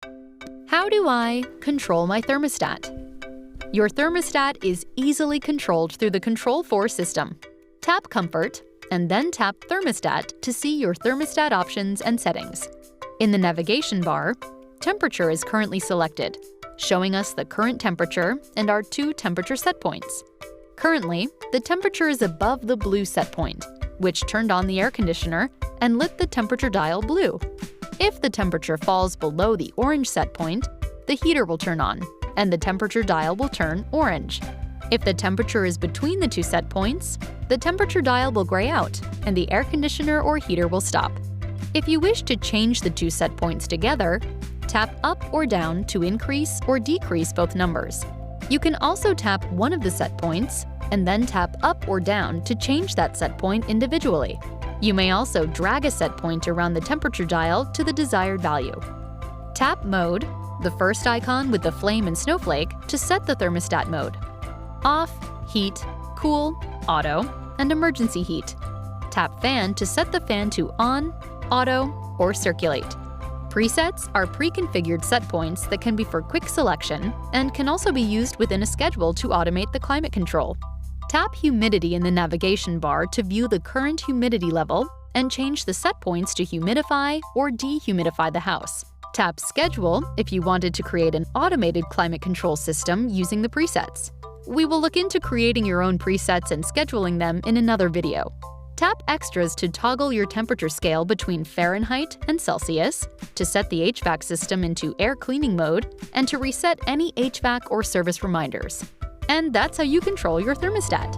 How do I control my thermostat? Your thermostat is easily controlled through the Control4 system. Tap Comfort and then tap Thermostat to see your thermostat options and settings. In the navigation bar, Temperature is currently selected, showing us the current temperature and our 2 temperature set points. Currently, the temperature is above the blue set point, which turned on the air conditioner and lit the temperature dial blue. If the temperature falls below the orange set point, the heater will turn on, and the temperature dial will turn orange. If the temperature is between the 2 set points, the temperature dial will gray out, and the air conditioner or heater will stop. If you wish to change the 2 set points together, tap up or down to increase or decrease both numbers. You can also tap one of the set points and then tap up or down to change that set point individually. You may also drag a set point around the temperature dial to the desired value. Tap Mode, the first icon with the flame and snowflake, to set the thermostat mode: Off, Heat, Cool, Auto, and Emergency Heat. Tap Fan to set the fan to On, Auto, or Circulate. Presets are pre-configured set points that can be for quick selection and can also be used within a schedule to automate the climate control. Tap Humidity in the navigation bar to view the current humidity level and change the set points to humidify or dehumidify the house. Tap Schedule if you wanted to create an automated climate control system using the presets. We will look into creating your own presets and scheduling them in another video. Tap Extras to toggle your temperature scale between Fahrenheit and Celsius, to set the HVAC system into air cleaning mode, and to reset any HVAC or service reminders. And that's how you control your thermostat.